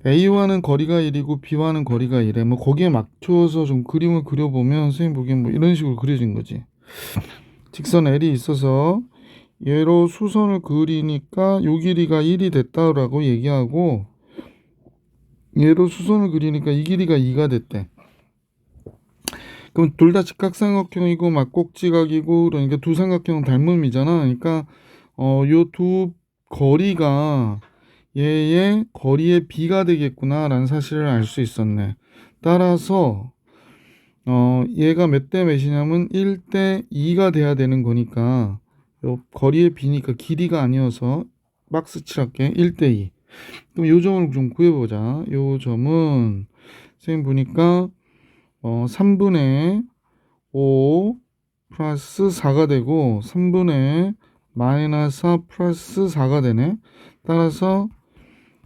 A와는 거리가 1이고 B와는 거리가 1에 뭐 거기에 맞춰서 좀 그림을 그려보면 선생님 보기엔 뭐 이런 식으로 그려진 거지. 직선 L이 있어서 얘로 수선을 그리니까 요 길이가 1이 됐다라고 얘기하고, 얘로 수선을 그리니까 이 길이가 2가 됐대. 그럼 둘 다 직각삼각형이고 막꼭지각이고, 그러니까 두 삼각형은 닮음이잖아. 그러니까 요 두 거리가 얘의 거리의 비가 되겠구나라는 사실을 알 수 있었네. 따라서 얘가 몇 대 몇이냐면 1대 2가 돼야 되는 거니까, 요 거리의 비니까 길이가 아니어서 박스 칠할게. 1대 2. 그럼 요 점을 좀 구해보자. 요 점은 선생님 보니까 3분의 5 플러스 4가 되고 3분의 마이너스 4 플러스 4가 되네. 따라서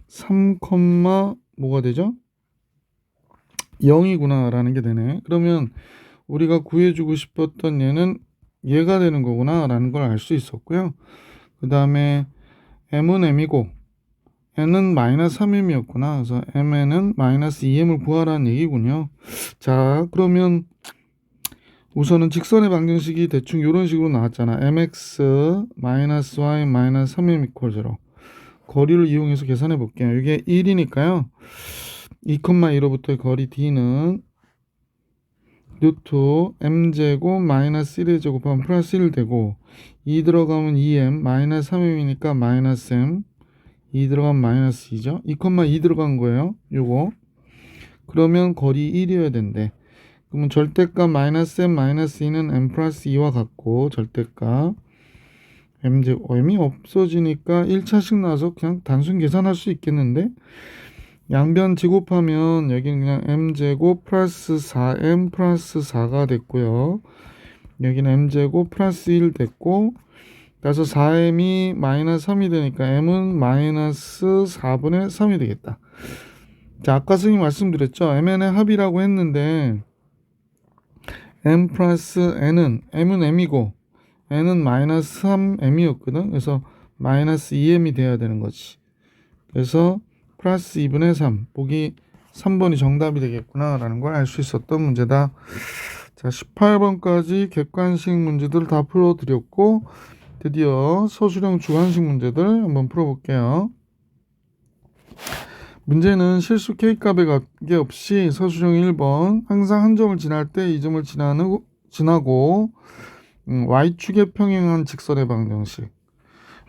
3, 뭐가 되죠? 0이구나 라는 게 되네. 그러면 우리가 구해주고 싶었던 얘는 얘가 되는 거구나 라는 걸 알 수 있었고요. 그 다음에 m은 m이고 n은 마이너스 3m이었구나. 그래서 mn은 마이너스 2m을 구하라는 얘기군요. 자, 그러면 우선은 직선의 방정식이 대충 이런 식으로 나왔잖아. mx 마이너스 y 마이너스 3m 이퀄 0. 거리를 이용해서 계산해 볼게요. 이게 1이니까요. 2,1로부터의 거리 d는 루트 m제곱 마이너스 1의 제곱하면 플러스 1 되고, 2 들어가면 2m 마이너스 3m이니까 마이너스 m, 2 들어가면 마이너스 2죠. 2,2 들어간 거예요. 요거. 그러면 거리 1이어야 된대. 그러면 절대값 마이너스 m 마이너스 2는 m 플러스 2와 같고, 절대값 m이 없어지니까 1차식 나와서 그냥 단순 계산할 수 있겠는데, 양변 제곱하면 여기는 그냥 m제곱 플러스 4m 플러스 4가 됐고요. 여기는 m제곱 플러스 1 됐고, 그래서 4m이 마이너스 3이 되니까 m은 마이너스 4분의 3이 되겠다. 자, 아까 선생님 말씀드렸죠. mn의 합이라고 했는데 m 플러스 n은 m은 m이고 n은 마이너스 3m이었거든. 그래서 마이너스 2m이 돼야 되는 거지. 그래서 플러스 2분의 3, 보기 3번이 정답이 되겠구나 라는 걸 알 수 있었던 문제다. 자, 18번까지 객관식 문제들 다 풀어드렸고, 드디어 서술형 주관식 문제들 한번 풀어볼게요. 문제는 실수 K값에 관계없이 서술형 1번, 항상 한 점을 지날 때 이 점을 지나고 Y축에 평행한 직선의 방정식.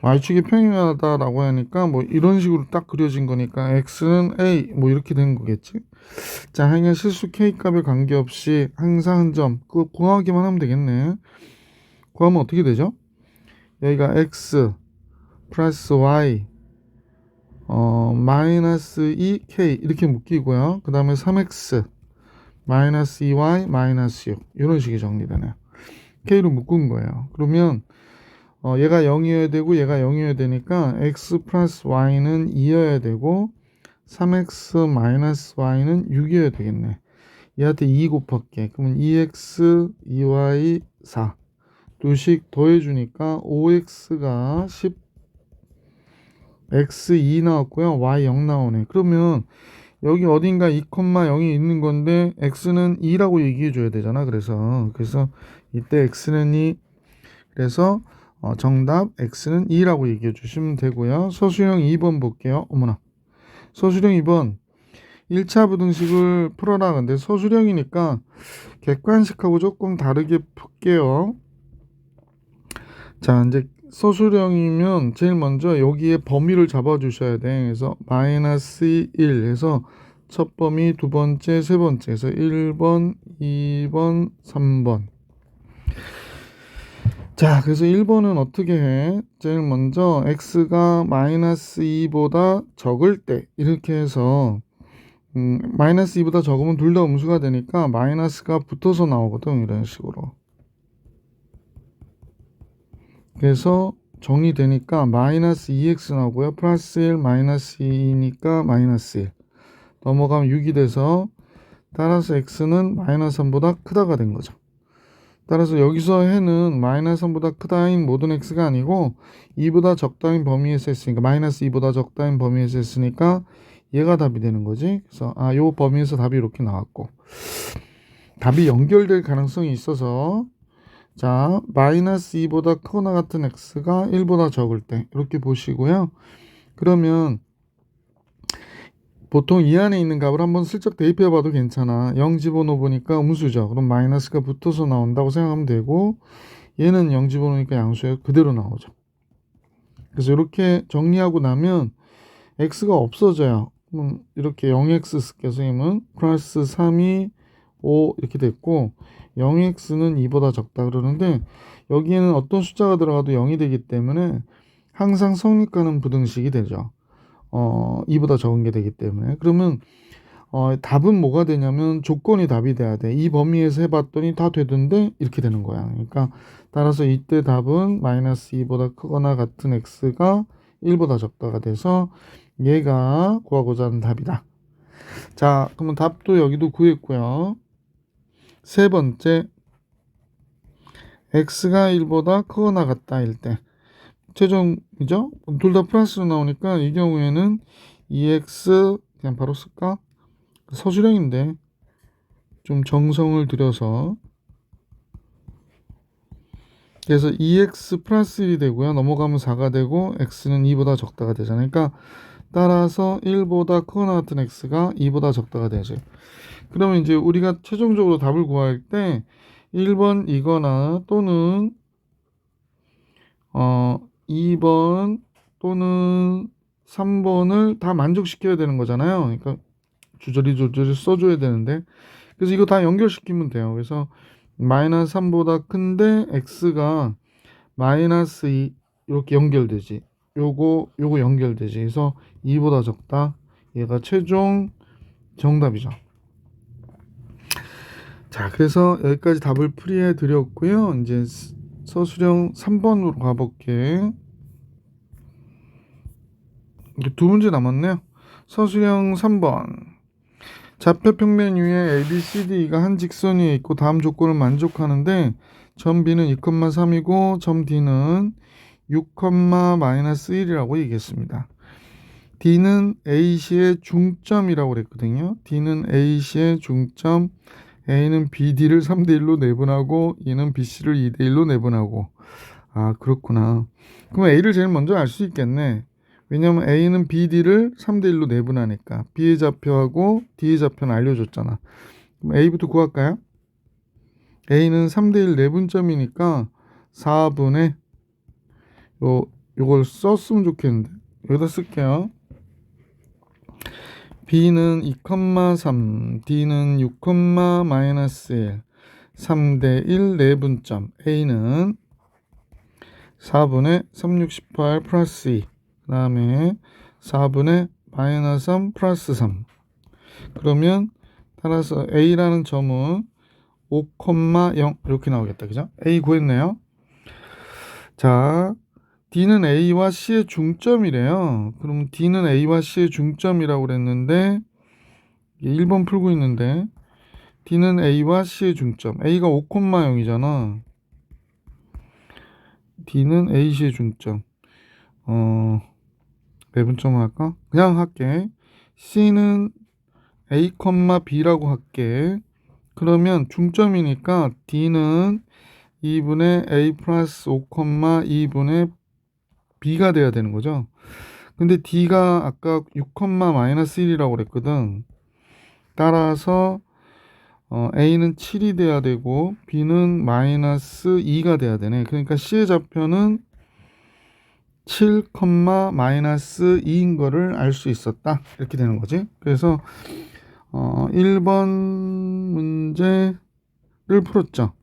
Y축이 평행하다라고 하니까 뭐 이런 식으로 딱 그려진 거니까 X는 A 뭐 이렇게 된 거겠지. 자, 하여간 실수 K값에 관계없이 항상 한 점, 그거 구하기만 하면 되겠네. 구하면 어떻게 되죠? 여기가 X 플러스 Y 마이너스 2K 이렇게 묶이고요. 그 다음에 3X 마이너스 2Y 마이너스 6 이런 식이 정리되네요. K로 묶은 거예요. 그러면 얘가 0이어야 되고 얘가 0이어야 되니까 x 플러스 y는 2여야 되고 3x 마이너스 y는 6이어야 되겠네. 얘한테 2 곱할게. 그러면 2x 2y 4 두씩 더해주니까 5x가 10 x 2 나왔고요. y 0 나오네. 그러면 여기 어딘가 2,0이 있는 건데 x는 2라고 얘기해 줘야 되잖아. 그래서 이때 x는 2. 그래서 정답 x는 2라고 얘기해 주시면 되고요. 서술형 2번 볼게요. 어머나. 서술형 2번 1차 부등식을 풀어라. 근데 서술형이니까 객관식하고 조금 다르게 풀게요. 자, 이제 서술형이면 제일 먼저 여기에 범위를 잡아 주셔야 돼. 그래서 마이너스 1 해서 첫 범위, 두 번째, 세 번째. 그래서 1번, 2번, 3번. 자, 그래서 1번은 어떻게 해? 제일 먼저 x가 마이너스 2보다 적을 때 이렇게 해서 마이너스 2보다 적으면 둘 다 음수가 되니까 마이너스가 붙어서 나오거든. 이런 식으로. 그래서 정리되니까 마이너스 2x 나오고요. 플러스 1 마이너스 2니까 마이너스 1 넘어가면 6이 돼서 따라서 x는 마이너스 3보다 크다가 된 거죠. 따라서 여기서 해는 마이너스 3보다 크다인 모든 x가 아니고 2보다 적다인 범위에서 했으니까 마이너스 2보다 적다인 범위에서 했으니까 얘가 답이 되는 거지. 그래서 요 범위에서 답이 이렇게 나왔고 답이 연결될 가능성이 있어서 자, 마이너스 2보다 크거나 같은 x가 1보다 적을 때 이렇게 보시고요. 그러면 보통 이 안에 있는 값을 한번 슬쩍 대입해 봐도 괜찮아. 0 집어넣어 보니까 음수죠. 그럼 마이너스가 붙어서 나온다고 생각하면 되고, 얘는 0 집어넣으니까 양수에 그대로 나오죠. 그래서 이렇게 정리하고 나면 x가 없어져요. 그럼 이렇게 0x 쓸게요. 선생님은 플러스 3이 5 이렇게 됐고, 0x는 2보다 적다 그러는데, 여기에는 어떤 숫자가 들어가도 0이 되기 때문에 항상 성립가는 부등식이 되죠. 2보다 적은 게 되기 때문에. 그러면 답은 뭐가 되냐면 조건이 답이 돼야 돼. 이 범위에서 해봤더니 다 되던데 이렇게 되는 거야. 그러니까 따라서 이때 답은 마이너스 2보다 크거나 같은 x가 1보다 적다가 돼서 얘가 구하고자 하는 답이다. 자, 그러면 답도 여기도 구했고요. 세 번째, x가 1보다 크거나 같다일 때 최종이죠? 둘 다 플러스로 나오니까 이 경우에는 2x 그냥 바로 쓸까? 서술형인데 좀 정성을 들여서, 그래서 2x 플러스 1이 되고요. 넘어가면 4가 되고 x는 2보다 적다가 되잖아요. 그러니까 따라서 1보다 크거나 같은 x가 2보다 적다가 되죠. 그러면 이제 우리가 최종적으로 답을 구할 때 1번 이거나 또는 2번 또는 3번을 다 만족시켜야 되는 거잖아요. 그러니까 조절이 써줘야 되는데, 그래서 이거 다 연결시키면 돼요. 그래서 마이너스 3보다 큰데 x가 마이너스 2 이렇게 연결되지. 요거 연결되지. 그래서 2보다 적다. 얘가 최종 정답이죠. 자, 그래서 여기까지 답을 풀이해 드렸고요. 이제 서술형 3번으로 가볼게. 이제 두 문제 남았네요. 서술형 3번. 좌표 평면 위에 A, B, C, D가 한 직선 위에 있고 다음 조건을 만족하는데 점 B는 2,3이고 점 D는 6,-1이라고 얘기했습니다. D는 A시의 중점이라고 그랬거든요. D는 A시의 중점, A는 BD를 3대1로 내분하고 E는 BC를 2대1로 내분하고. 아, 그렇구나. 그럼 A를 제일 먼저 알 수 있겠네. 왜냐면 A는 BD를 3대1로 내분하니까. B의 좌표하고 D의 좌표는 알려줬잖아. 그럼 A부터 구할까요? A는 3대1 내분점이니까 4분의 요걸 썼으면 좋겠는데 여기다 쓸게요. B는 2,3, D는 6,-1, 3대1 내분점. A는 4분의 3, 6, 18 플러스 2, 그 다음에 4분의 마이너스 3 플러스 3. 그러면 따라서 A라는 점은 5,0 이렇게 나오겠다. 그죠? A 구했네요. 자, D는 A와 C의 중점이래요. 그럼 D는 A와 C의 중점이라고 그랬는데 1번 풀고 있는데 D는 A와 C의 중점. A가 5,0이잖아. D는 A, C의 중점. 내분점을 할까? 그냥 할게. C는 A, B라고 할게. 그러면 중점이니까 D는 2분의 A 플러스 5, 2분의 B가 돼야 되는 거죠. 근데 D가 아까 6,-1이라고 그랬거든. 따라서 A는 7이 돼야 되고 B는 마이너스 2가 돼야 되네. 그러니까 C의 좌표는 7, 마이너스 2인 거를 알 수 있었다. 이렇게 되는 거지. 그래서 1번 문제를 풀었죠.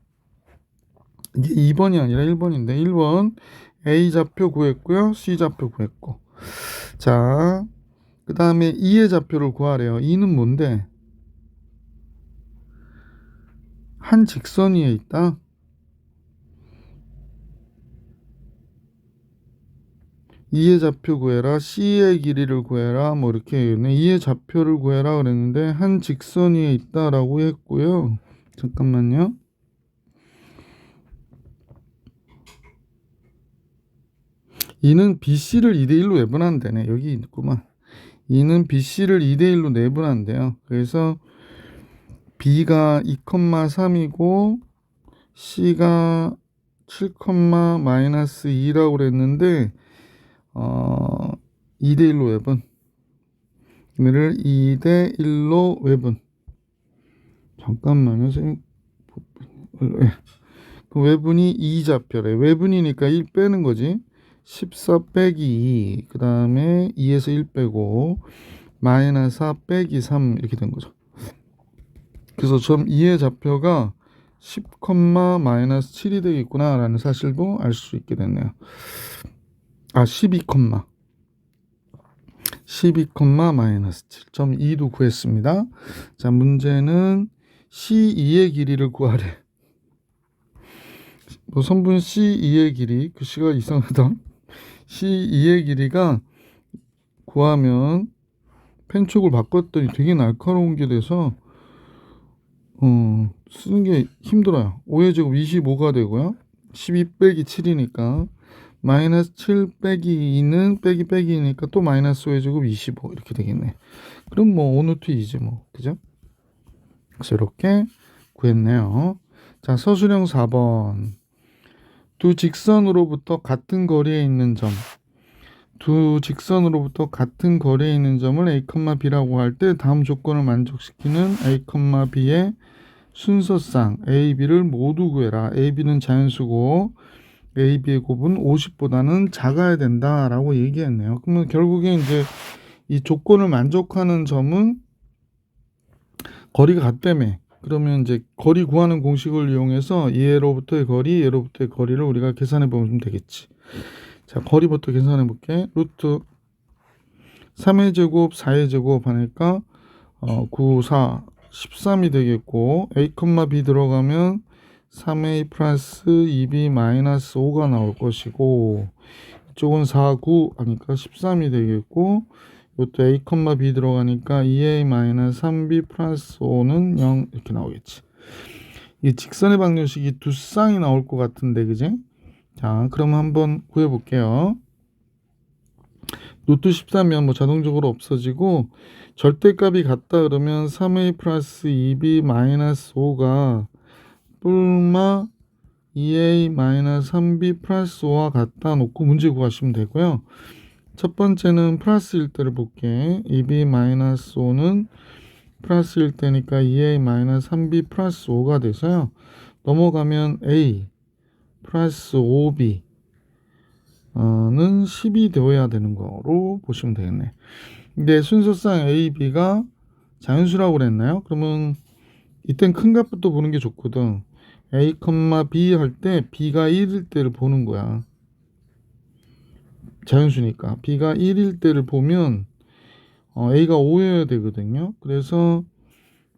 이게 2번이 아니라 1번인데 1번 A 좌표 구했고요. C 좌표 구했고. 자, 그 다음에 2의 좌표를 구하래요. 2는 뭔데? 한 직선 위에 있다. 2의 좌표 구해라, C의 길이를 구해라, 뭐 이렇게 2의 좌표를 구해라 그랬는데 한 직선 위에 있다라고 했고요. 잠깐만요. 이는 BC를 2대1로 내분한대네. 여기 있구만. 이는 BC를 2대1로 내분한대요. 그래서 B가 2,3이고 C가 7, 마이너스 2라고 그랬는데 2대 1로 외분. 얘를 2대 1로 외분. 잠깐만요. 선생님. 그 외분이 2 좌표래. 외분이니까 1 빼는 거지. 14 빼기 2. 그 다음에 2에서 1 빼고 마이너스 4 빼기 3 이렇게 된 거죠. 그래서 점 2의 좌표가 10, 마이너스 7이 되겠구나 라는 사실도 알 수 있게 됐네요. 12, 12, 마이너스 7.2도 구했습니다. 자, 문제는 C2의 길이를 구하래. 뭐 선분 C2의 길이, 글씨가 이상하다. C2의 길이가 구하면 펜촉을 바꿨더니 되게 날카로운 게 돼서 쓰는 게 힘들어요. 5의 제곱 25가 되고요. 12 빼기 7이니까 마이너스 7 빼기 2는 빼기 2니까 또 마이너스 5의 제곱 25 이렇게 되겠네. 그럼 뭐 오누트 이지 뭐, 그죠? 그래서 이렇게 구했네요. 자, 서술형 4번. 두 직선으로부터 같은 거리에 있는 점. 두 직선으로부터 같은 거리에 있는 점을 A, B라고 할 때 다음 조건을 만족시키는 A, B의 순서상 A, B를 모두 구해라. A, B는 자연수고 A, B의 곱은 50보다는 작아야 된다라고 얘기했네요. 그러면 결국에 이제 이 조건을 만족하는 점은 거리가 같다며. 그러면 이제 거리 구하는 공식을 이용해서 얘로부터의 거리, 얘로부터의 거리를 우리가 계산해 보면 되겠지. 자, 거리부터 계산해 볼게. 루트 3의 제곱, 4의 제곱 하니까 9, 4, 13이 되겠고 A, B 들어가면 3A 플러스 2B 마이너스 5가 나올 것이고 이쪽은 4, 9 하니까 13이 되겠고 이것도 A, B 들어가니까 2A 마이너스 3B 플러스 5는 0 이렇게 나오겠지. 이 직선의 방정식이 두 쌍이 나올 것 같은데, 그지? 자, 그럼 한번 구해볼게요. 루트 13이면 뭐 자동적으로 없어지고 절대값이 같다 그러면 3A 플러스 2B 마이너스 5가 뿔마 2A 마이너스 3B 플러스 5와 같다 놓고 문제 구하시면 되고요. 첫 번째는 플러스일 때를 볼게. 2B 마이너스 5는 플러스일 때니까 2A 마이너스 3B 플러스 5가 돼서요. 넘어가면 A 플러스 5B 는 10이 되어야 되는 거로 보시면 되겠네. 근데 순서상 A, B가 자연수라고 그랬나요? 그러면 이땐 큰 값부터 보는 게 좋거든. A, B 할 때 B가 1일 때를 보는 거야. 자연수니까. B가 1일 때를 보면 A가 5여야 되거든요. 그래서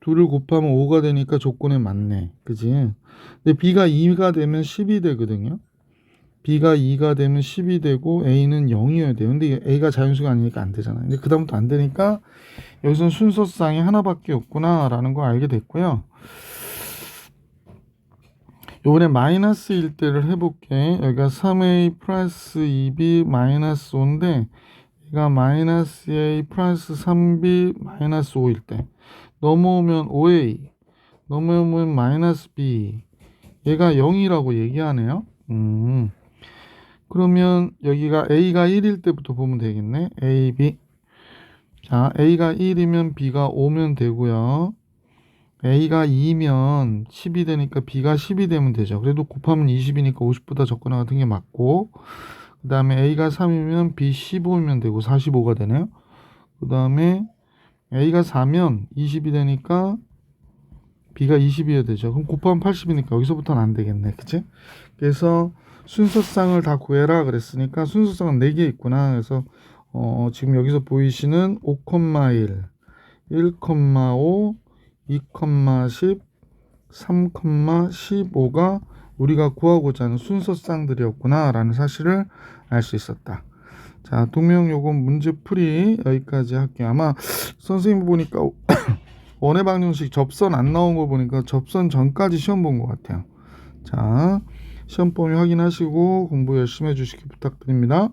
둘을 곱하면 5가 되니까 조건에 맞네. 그지? 근데 B가 2가 되면 10이 되거든요. B가 2가 되면 10이 되고 A는 0이어야 돼요. 근데 A가 자연수가 아니니까 안 되잖아요. 근데 그 다음부터 안 되니까 여기서는 순서상이 하나밖에 없구나 라는 거 알게 됐고요. 요번에 마이너스 1대를 해볼게. 여기가 3A 플러스 2B 마이너스 5인데 얘가 마이너스 A 플러스 3B 마이너스 5일 때 넘어오면 5A 넘어오면 마이너스 B 얘가 0이라고 얘기하네요. 그러면 여기가 A가 1일 때부터 보면 되겠네. A, B. 자, A가 1이면 B가 5면 되고요. A가 2면 10이 되니까 B가 10이 되면 되죠. 그래도 곱하면 20이니까 50보다 적거나 같은 게 맞고 그 다음에 A가 3이면 B 15이면 되고 45가 되네요. 그 다음에 A가 4면 20이 되니까 B가 20이어야 되죠. 그럼 곱하면 80이니까 여기서부터는 안 되겠네. 그치? 그래서 순서쌍을 다 구해라 그랬으니까 순서쌍은 4개 있구나. 그래서 지금 여기서 보이시는 5,1, 1,5, 2,10, 3,15가 우리가 구하고자 하는 순서쌍들이었구나 라는 사실을 알 수 있었다. 자, 동명요금 문제풀이 여기까지 할게요. 아마 선생님 보니까 원의 방정식 접선 안 나온 거 보니까 접선 전까지 시험 본 것 같아요. 자, 시험 범위 확인하시고 공부 열심히 해주시기 부탁드립니다.